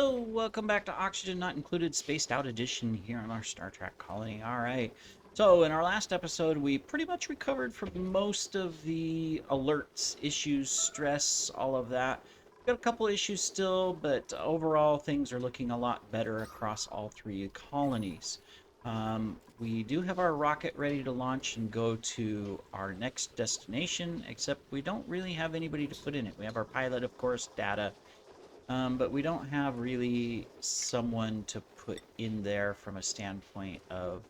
Hello, welcome back to Oxygen Not Included Spaced Out Edition here on our Star Trek colony. All right. So, in our last episode, we pretty much recovered from most of the alerts, issues, stress, all of that. Got a couple issues still, but overall, things are looking a lot better across all three colonies. We do have our rocket ready to launch and go to our next destination, except we don't really have anybody to put in it. We have our pilot, of course, Data, but we don't have really someone to put in there from a standpoint of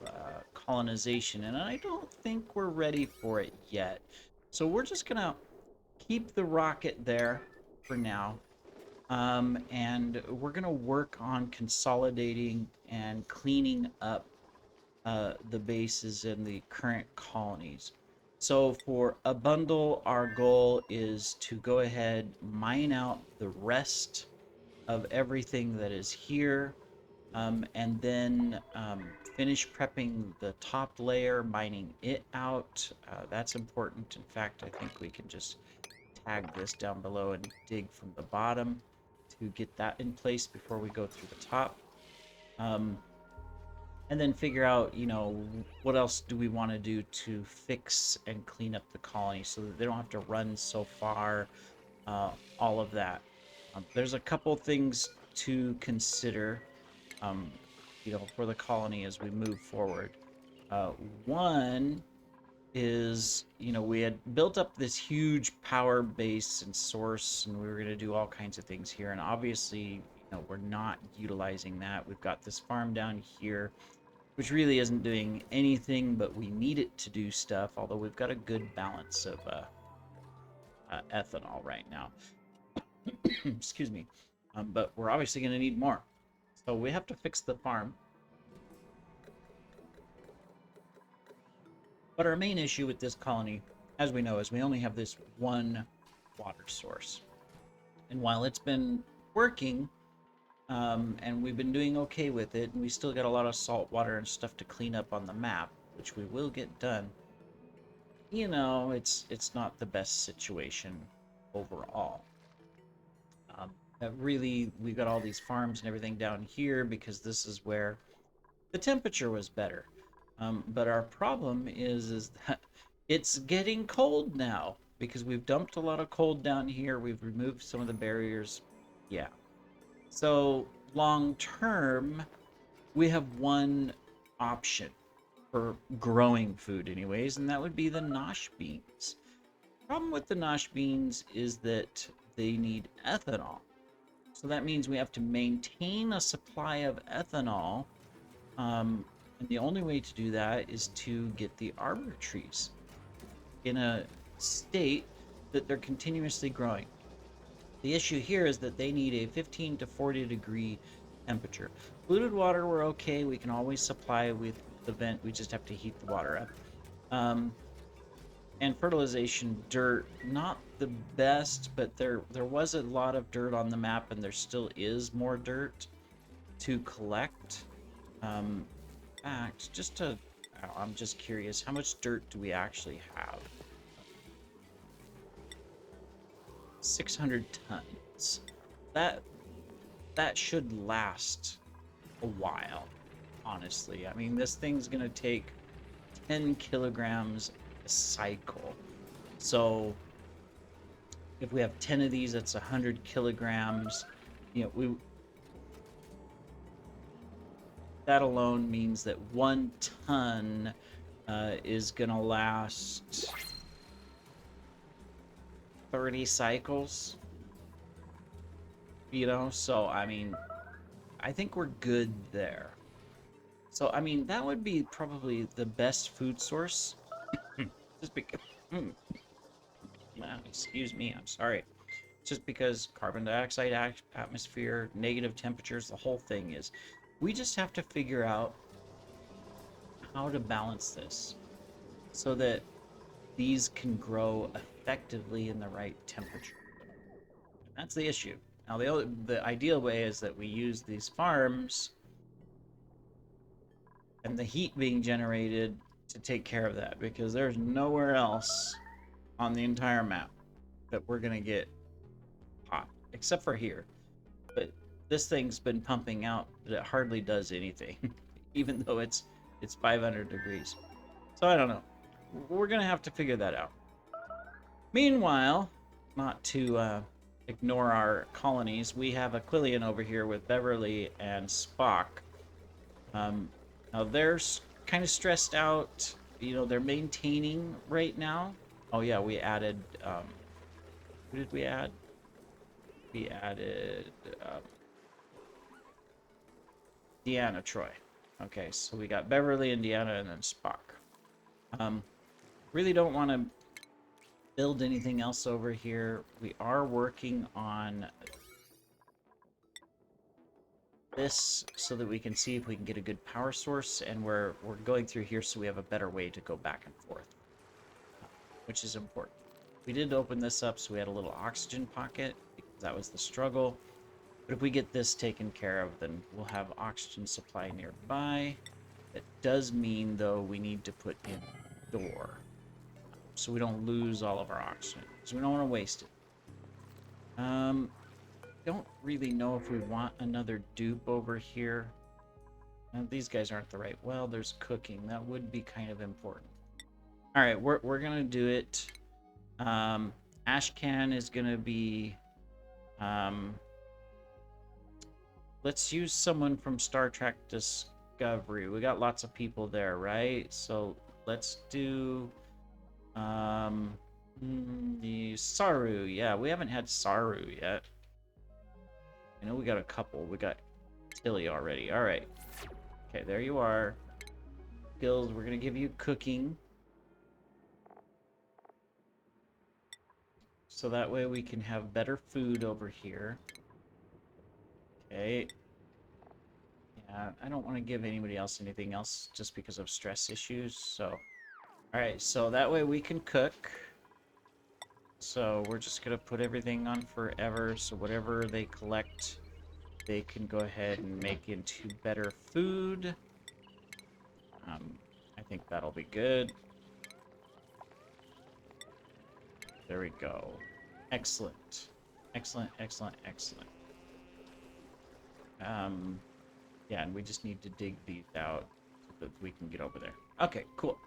colonization, and I don't think we're ready for it yet. So we're just gonna keep the rocket there for now, and we're gonna work on consolidating and cleaning up the bases in the current colonies. So for a bundle, our goal is to go ahead, mine out the rest of everything that is here, and then finish prepping the top layer, mining it out. That's important. In fact, I think we can just tag this down below and dig from the bottom to get that in place before we go through the top. Um, and then figure out, what else do we want to do to fix and clean up the colony so that they don't have to run so far, all of that. There's a couple things to consider, um, for the colony as we move forward. Uh, One is, we had built up this huge power base and source, and we were going to do all kinds of things here. And obviously, we're not utilizing that. We've got this farm down here, which really isn't doing anything, but we need it to do stuff, although we've got a good balance of ethanol right now. Excuse me. But we're obviously going to need more. So we have to fix the farm. But our main issue with this colony, as we know, is we only have this one water source. And while it's been working, and we've been doing okay with it, and we still got a lot of salt water and stuff to clean up on the map, which we will get done. It's not the best situation overall. Really, we've got all these farms and everything down here because this is where the temperature was better. But our problem is that it's getting cold now because we've dumped a lot of cold down here. We've removed some of the barriers. Yeah. So long term, we have one option for growing food anyways, and that would be the nosh beans. Problem with the nosh beans is that they need ethanol. So that means we have to maintain a supply of ethanol. And the only way to do that is to get the arbor trees in a state that they're continuously growing. The issue here is that they need a 15 to 40 degree temperature. Polluted water, we're okay. We can always supply with the vent. We just have to heat the water up. And fertilization dirt, not the best, but there was a lot of dirt on the map, and there still is more dirt to collect. In fact, I'm just curious, how much dirt do we actually have? 600 tons. That should last a while, honestly. I mean, this thing's gonna take 10 kilograms a cycle. So if we have 10 of these, that's 100 kilograms. That alone means that 1 ton is gonna last 30 cycles. So I mean, I think we're good there. So I mean, that would be probably the best food source. Just because, excuse me, I'm sorry. Just because carbon dioxide atmosphere, negative temperatures, the whole thing is. We just have to figure out how to balance this so that these can grow effectively in the right temperature. That's the issue. Now, the ideal way is that we use these farms and the heat being generated to take care of that, because there's nowhere else on the entire map that we're going to get hot, except for here. But this thing's been pumping out, but it hardly does anything, even though it's 500 degrees. So I don't know. We're gonna have to figure that out. Meanwhile, not to ignore our colonies, we have Aquilian over here with Beverly and Spock. Now they're kind of stressed out. You know, they're maintaining right now. Oh yeah, we added. Who did we add? We added Deanna Troy. Okay, so we got Beverly and Deanna, and then Spock. Really don't want to build anything else over here. We are working on this so that we can see if we can get a good power source, and we're going through here so we have a better way to go back and forth, which is important. We did open this up so we had a little oxygen pocket because that was the struggle. But if we get this taken care of, then we'll have oxygen supply nearby. That does mean, though, we need to put in a door so we don't lose all of our oxygen, because we don't want to waste it. Don't really know if we want another dupe over here. Now, these guys aren't the right. Well, there's cooking. That would be kind of important. All right, we're gonna do it. Ashcan is gonna be. Let's use someone from Star Trek Discovery. We got lots of people there, right? So let's do the Saru. Yeah, we haven't had Saru yet. I know we got a couple. We got Tilly already. All right. Okay, there you are. Skills. We're gonna give you cooking, so that way we can have better food over here. Okay. Yeah, I don't want to give anybody else anything else just because of stress issues. So, all right. So that way we can cook. So we're just gonna put everything on forever. So whatever they collect, they can go ahead and make into better food. I think that'll be good. There we go. Excellent. Excellent, excellent, excellent. Yeah, and we just need to dig these out so that we can get over there. Okay, cool.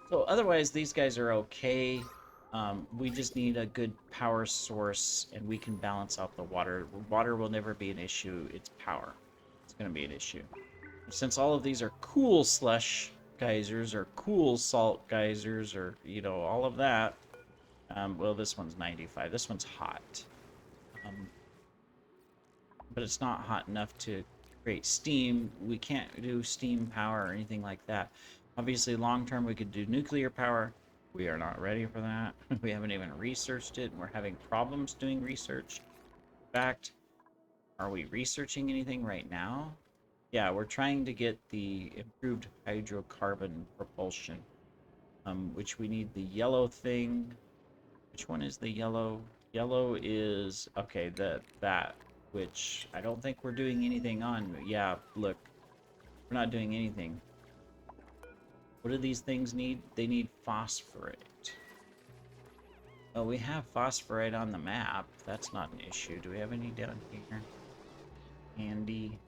So otherwise, these guys are okay. We just need a good power source, and we can balance out the water. Water will never be an issue. It's power. It's going to be an issue. Since all of these are cool slush geysers or cool salt geysers or, you know, all of that. Well, this one's 95. This one's hot. But it's not hot enough to create steam. We can't do steam power or anything like that. Obviously, long term, we could do nuclear power. We are not ready for that. We haven't even researched it, and we're having problems doing research. In fact, are we researching anything right now? Yeah, we're trying to get the improved hydrocarbon propulsion, which we need the yellow thing. Which one is the yellow? Yellow is, okay, that, which I don't think we're doing anything on. Yeah, look, we're not doing anything. What do these things need? They need phosphorite. Oh, we have phosphorite on the map. That's not an issue. Do we have any down here? Handy.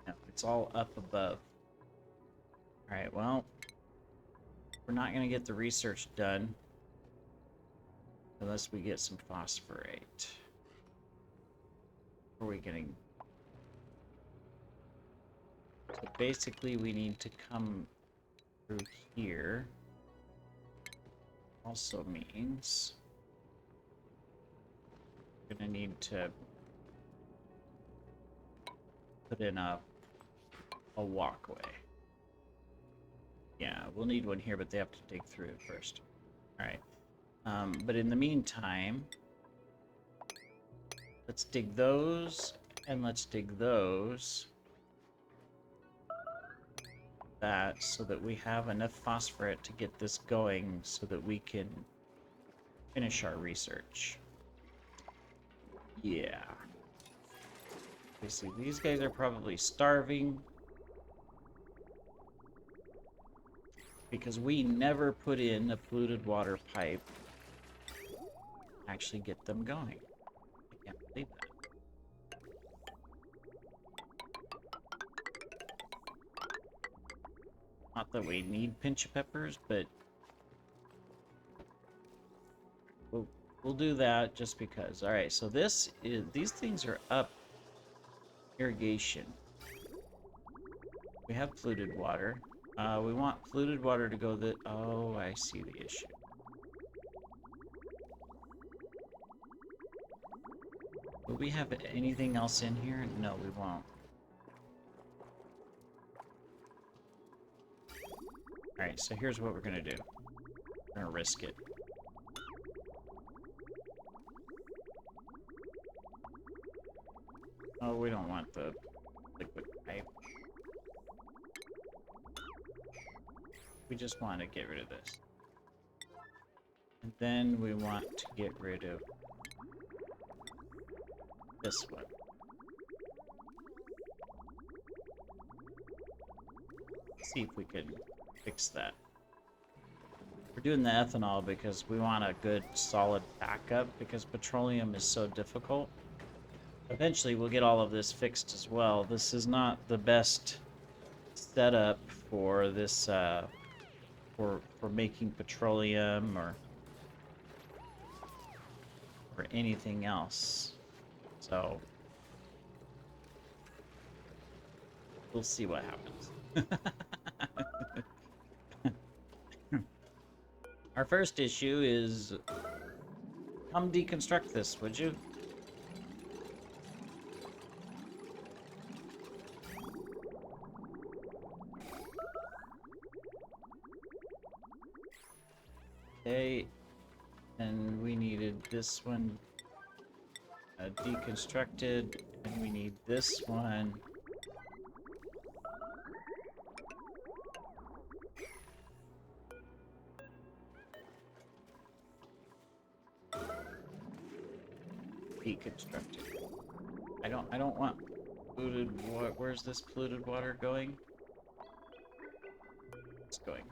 No, it's all up above. Alright, well, we're not going to get the research done unless we get some phosphorite. What are we getting? So basically, we need to come through here. Also means we're going to need to put in a walkway. Yeah, we'll need one here, but they have to dig through it first. Alright. But in the meantime, let's dig those, and let's dig those. That, so that we have enough phosphorite to get this going, so that we can finish our research. Yeah. See, these guys are probably starving because we never put in a polluted water pipe to actually get them going. I can't believe that. Not that we need pinch of peppers, but we'll, we'll do that just because. All right, so these things are up irrigation. We have fluted water. We want fluted water to go the... Oh, I see the issue. Will we have anything else in here? No, we won't. Alright, so here's what we're gonna do. We're gonna risk it. Oh, we don't want the liquid pipe. We just want to get rid of this. And then we want to get rid of this one. See if we can fix that. We're doing the ethanol because we want a good solid backup because petroleum is so difficult. Eventually we'll get all of this fixed as well. This is not the best setup for this for making petroleum or anything else. So we'll see what happens. Our first issue is come deconstruct this, would you? Okay, and we needed this one deconstructed, and we need this one deconstructed. I don't want polluted water. Where's this polluted water going? It's going.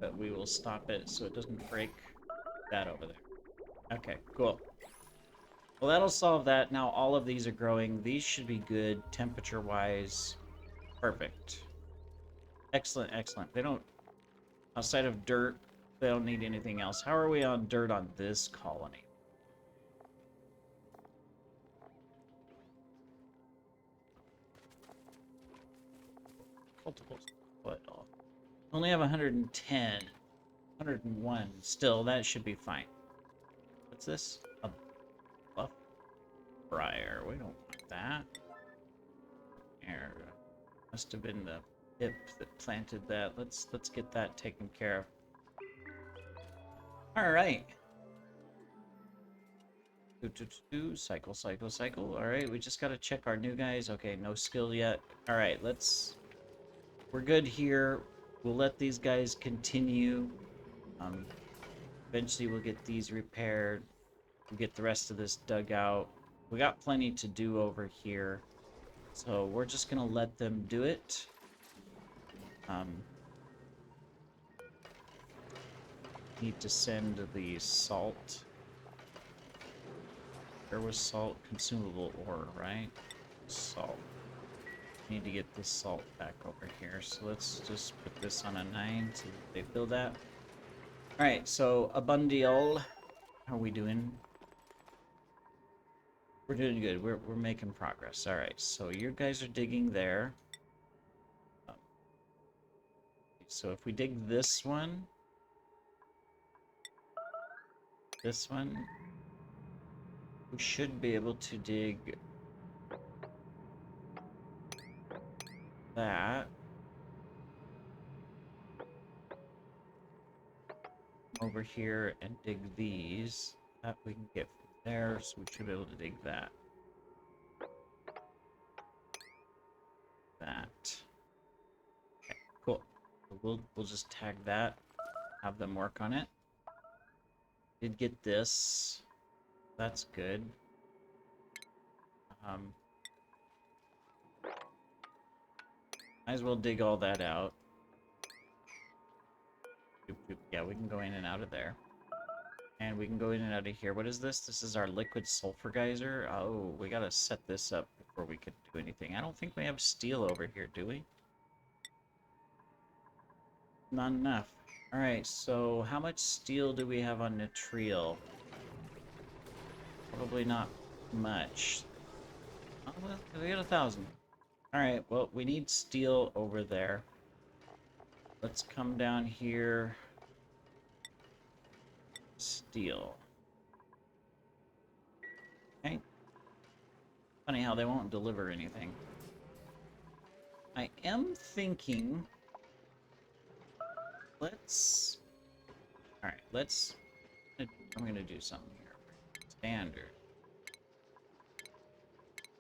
But we will stop it so it doesn't break that over there. Okay, cool. Well, that'll solve that. Now all of these are growing. These should be good temperature-wise. Perfect. Excellent, excellent. They don't, outside of dirt, they don't need anything else. How are we on dirt on this colony? Cultibles. What? Only have 110. 101. Still, that should be fine. What's this? A buff briar. We don't want that. There. Must have been the hip that planted that. Let's get that taken care of. Alright. Cycle, cycle, cycle. Alright, we just gotta check our new guys. Okay, no skill yet. Alright, we're good here. We'll let these guys continue. Eventually we'll get these repaired. We'll get the rest of this dug out. We got plenty to do over here. So we're just gonna let them do it. Need to send the salt. There was salt, consumable ore, right? Salt. Need to get this salt back over here. So let's just put this on a 9 so that they fill that. Alright, so Abundial. How are we doing? We're doing good. We're making progress. Alright, so you guys are digging there. So if we dig this one, we should be able to dig that. Over here and dig these. That we can get from there, so we should be able to dig that. That. Okay, cool. So we'll just tag that, have them work on it. Did get this. That's good. Might as well dig all that out. Yeah, we can go in and out of there. And we can go in and out of here. What is this? This is our liquid sulfur geyser. Oh, we gotta set this up before we can do anything. I don't think we have steel over here, do we? Not enough. Alright, so how much steel do we have on Nitriel? Probably not much. Oh, well, we got 1,000. Alright, well, we need steel over there. Let's come down here. Steel. Okay. Funny how they won't deliver anything. I am thinking... Let's... Alright, let's... I'm gonna do something here. Standard.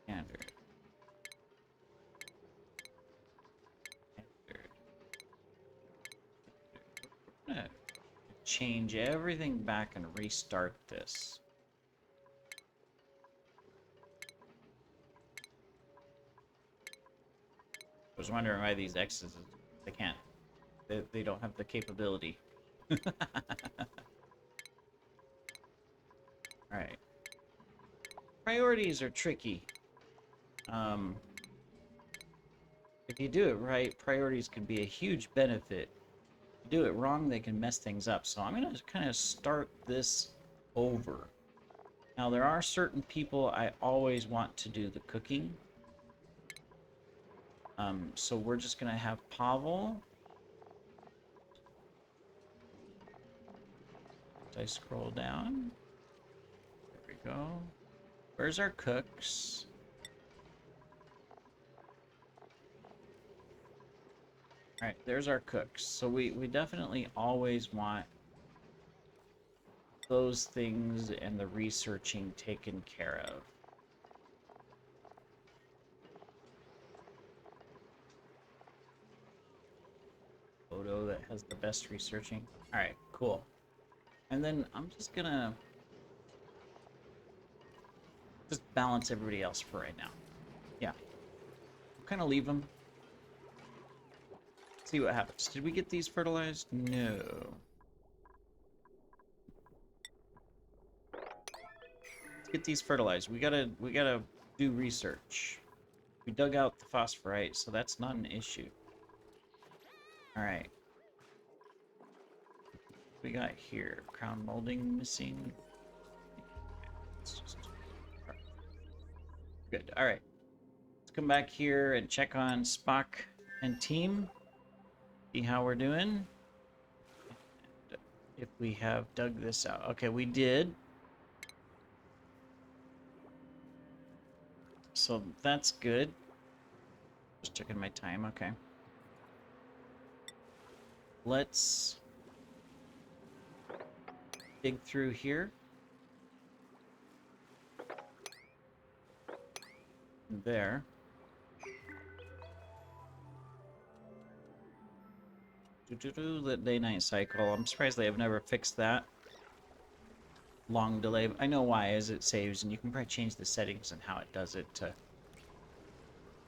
Standard. Standard. I'm gonna change everything back and restart this. I was wondering why these X's, they can't. They don't have the capability. Alright. Priorities are tricky. If you do it right, priorities can be a huge benefit. If you do it wrong, they can mess things up. So I'm going to kind of start this over. Now, there are certain people I always want to do the cooking. So we're just going to have Pavel. As I scroll down. There we go. Where's our cooks? Alright, there's our cooks. So we definitely always want those things and the researching taken care of. Photo that has the best researching. Alright, cool. And then I'm just gonna just balance everybody else for right now. Yeah. We'll kind of leave them. See what happens. Did we get these fertilized? No. Let's get these fertilized. We gotta do research. We dug out the phosphorite, so that's not an issue. Alright. We got here crown molding missing. Good. All right. Let's come back here and check on Spock and team. See how we're doing. And if we have dug this out. Okay, we did. So that's good. Just checking my time. Okay. Let's dig through here. There. The day-night cycle. I'm surprised they have never fixed that. Long delay. I know why, as it saves, and you can probably change the settings and how it does it to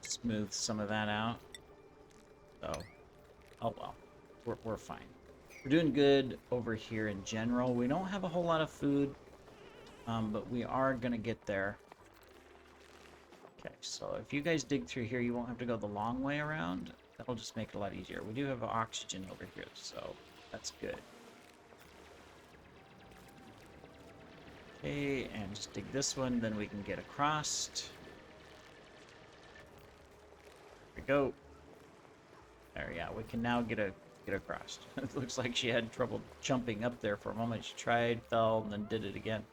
smooth some of that out. So, oh well. We're fine. We're doing good over here in general. We don't have a whole lot of food, but we are going to get there. Okay, so if you guys dig through here, you won't have to go the long way around. That'll just make it a lot easier. We do have oxygen over here, so that's good. Okay, and just dig this one, then we can get across. There we go. There, yeah, we can now get across. It looks like she had trouble jumping up there for a moment. She tried, fell, and then did it again.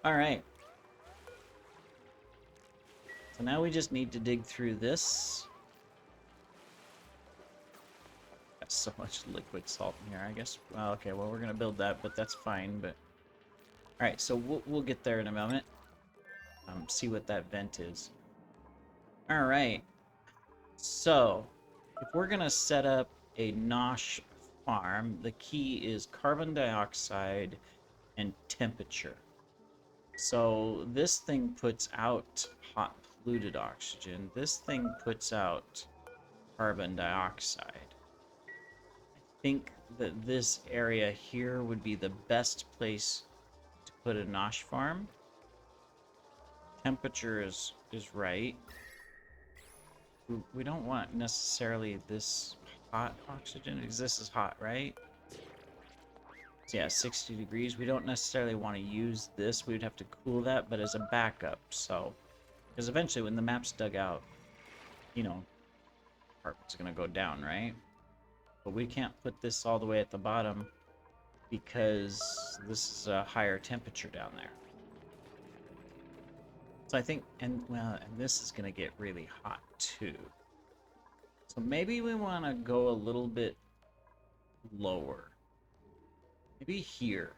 All right. So now we just need to dig through this. Got so much liquid salt in here, I guess. Well, okay, well, we're going to build that, but that's fine. But all right, so we'll get there in a moment. See what that vent is. All right. So, if we're going to set up a Nosh farm, the key is carbon dioxide and temperature. So this thing puts out hot polluted oxygen. This thing puts out carbon dioxide. I think that this area here would be the best place to put a Nosh farm. Temperature is right. We don't want necessarily this hot oxygen, because this is hot, right? So yeah, 60 degrees. We don't necessarily want to use this. We'd have to cool that, but as a backup, so... Because eventually when the map's dug out, you know, carbon's gonna go down, right? But we can't put this all the way at the bottom because this is a higher temperature down there. So I think, and this is gonna get really hot too. So maybe we want to go a little bit lower. Maybe here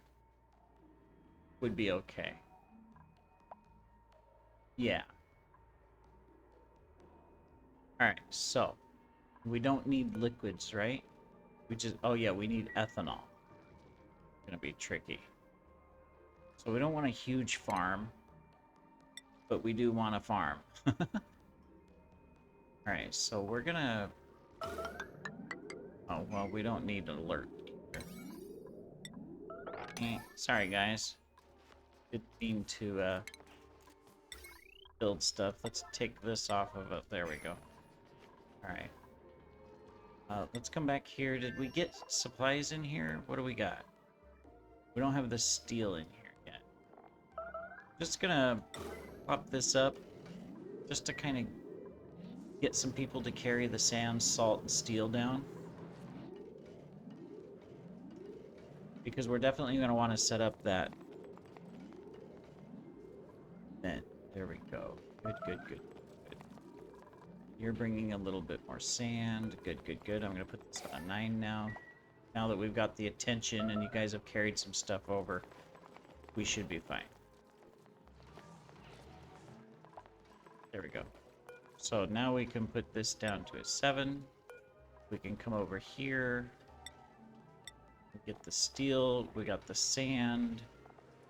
would be okay. Yeah. Alright, so we don't need liquids, right? We just, oh yeah, we need ethanol. Gonna be tricky. So we don't want a huge farm, but we do want a farm. Alright, so we're gonna... Oh, well, we don't need an alert either. Sorry, guys. Didn't mean to, build stuff. Let's take this off of it. There we go. Alright. Let's come back here. Did we get supplies in here? What do we got? We don't have the steel in here yet. Just gonna pop this up just to kind of get some people to carry the sand, salt, and steel down. Because we're definitely going to want to set up that vent. There we go. Good, good, good, good. You're bringing a little bit more sand. Good, good, good. I'm going to put this on 9 now. Now that we've got the attention and you guys have carried some stuff over, we should be fine. There we go. So now we can put this down to a 7. We can come over here. We get the steel. We got the sand.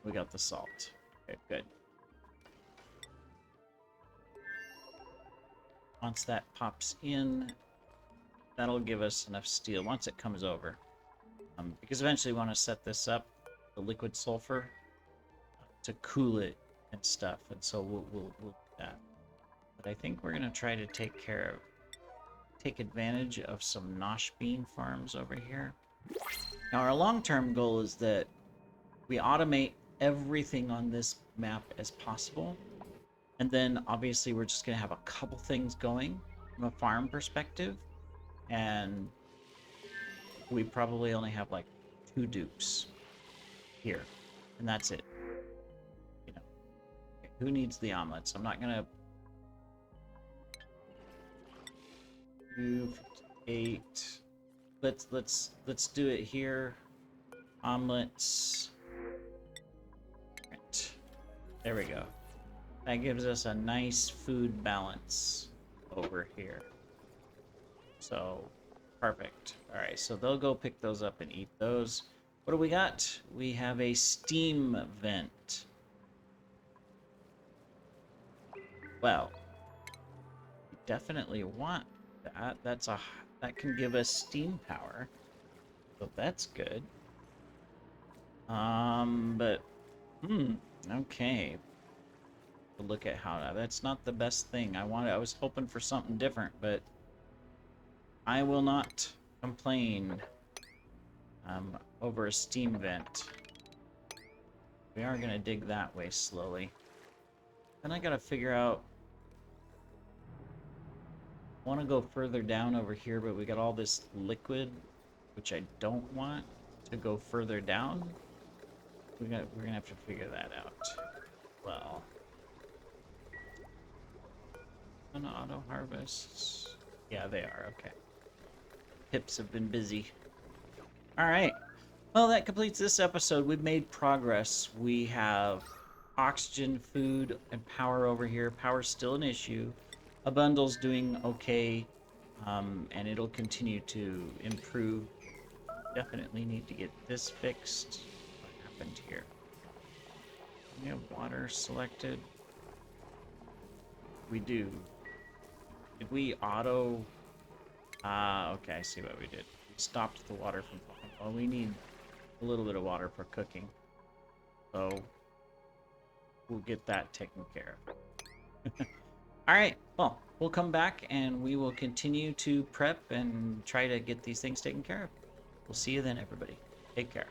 We got the salt. Okay, good. Once that pops in, that'll give us enough steel once it comes over. Because eventually we want to set this up, the liquid sulfur, to cool it and stuff. And so we'll do that. But I think we're going to try to take advantage of some Nosh bean farms over here. Now our long-term goal is that we automate everything on this map as possible. And then obviously we're just going to have a couple things going from a farm perspective. And we probably only have like 2 dupes here. And that's it. You know, okay, who needs the omelets? I'm not going to... 258. Let's do it here. Omelets. Right. There we go. That gives us a nice food balance over here. So, perfect. Alright, so they'll go pick those up and eat those. What do we got? We have a steam vent. Well, we definitely want that. That can give us steam power. So that's good. But okay. Look at how that's not the best thing. I was hoping for something different, but I will not complain over a steam vent. We are gonna dig that way slowly. Then I gotta figure out, I want to go further down over here, but we got all this liquid, which I don't want to go further down. We're gonna have to figure that out. Well, an auto harvests. Yeah, they are. Okay. Pips have been busy. All right. Well, that completes this episode. We've made progress. We have oxygen, food, and power over here. Power's still an issue. A bundle's doing okay, and it'll continue to improve. Definitely need to get this fixed. What happened here? We have water selected. We do. Did we auto? Okay, I see what we did. We stopped the water from flowing. Well, we need a little bit of water for cooking. So we'll get that taken care of. All right. Well, we'll come back and we will continue to prep and try to get these things taken care of. We'll see you then, everybody. Take care.